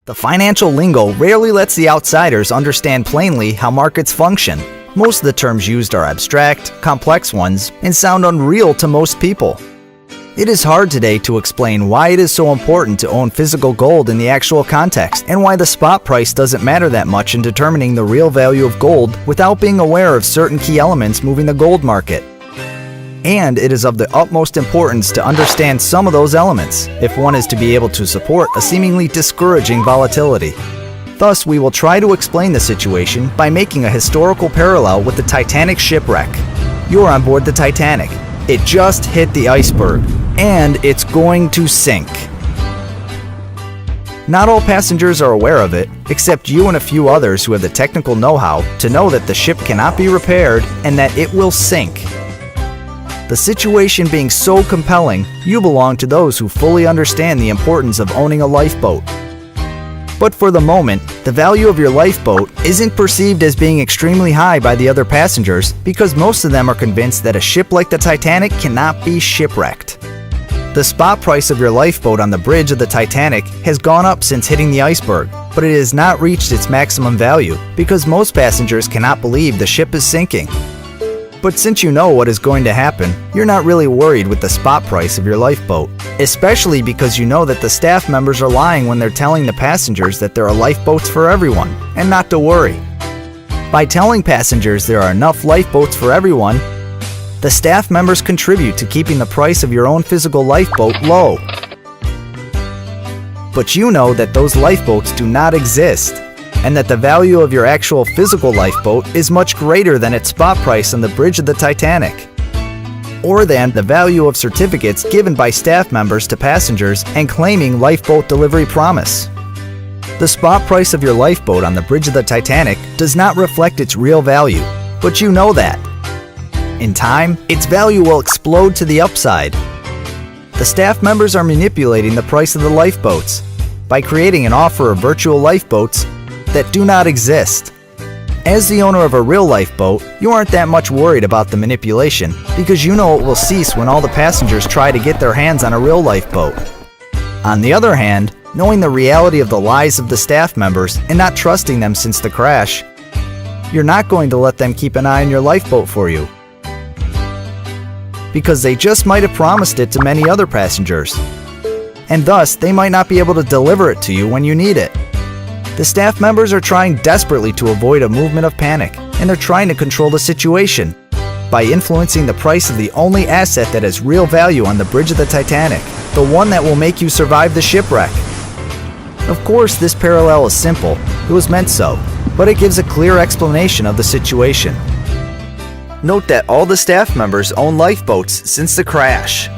The financial lingo rarely lets the outsiders understand plainly how markets function. Most of the terms used are abstract, complex ones, and sound unreal to most people. It is hard today to explain why it is so important to own physical gold in the actual context, and why the spot price doesn't matter that much in determining the real value of gold without being aware of certain key elements moving the gold market. And it is of the utmost importance to understand some of those elements, if one is to be able to support a seemingly discouraging volatility. Thus, we will try to explain the situation by making a historical parallel with the Titanic shipwreck. You are on board the Titanic. It just hit the iceberg, and it's going to sink. Not all passengers are aware of it, except you and a few others who have the technical know-how to know that the ship cannot be repaired and that it will sink. The situation being so compelling, you belong to those who fully understand the importance of owning a lifeboat. But for the moment, the value of your lifeboat isn't perceived as being extremely high by the other passengers because most of them are convinced that a ship like the Titanic cannot be shipwrecked. The spot price of your lifeboat on the bridge of the Titanic has gone up since hitting the iceberg, but it has not reached its maximum value because most passengers cannot believe the ship is sinking. But since you know what is going to happen, you're not really worried with the spot price of your lifeboat, especially because you know that the staff members are lying when they're telling the passengers that there are lifeboats for everyone, and not to worry. By telling passengers there are enough lifeboats for everyone, the staff members contribute to keeping the price of your own physical lifeboat low. But you know that those lifeboats do not exist, and that the value of your actual physical lifeboat is much greater than its spot price on the bridge of the Titanic, or than the value of certificates given by staff members to passengers and claiming lifeboat delivery promise. The spot price of your lifeboat on the bridge of the Titanic does not reflect its real value, but you know that. In time, its value will explode to the upside. The staff members are manipulating the price of the lifeboats by creating an offer of virtual lifeboats that do not exist. As the owner of a real lifeboat, you aren't that much worried about the manipulation because you know it will cease when all the passengers try to get their hands on a real lifeboat. On the other hand, knowing the reality of the lies of the staff members and not trusting them since the crash, you're not going to let them keep an eye on your lifeboat for you, because they just might have promised it to many other passengers, and thus they might not be able to deliver it to you when you need it. The staff members are trying desperately to avoid a movement of panic, and they're trying to control the situation by influencing the price of the only asset that has real value on the bridge of the Titanic, the one that will make you survive the shipwreck. Of course, this parallel is simple, it was meant so, but it gives a clear explanation of the situation. Note that all the staff members own lifeboats since the crash.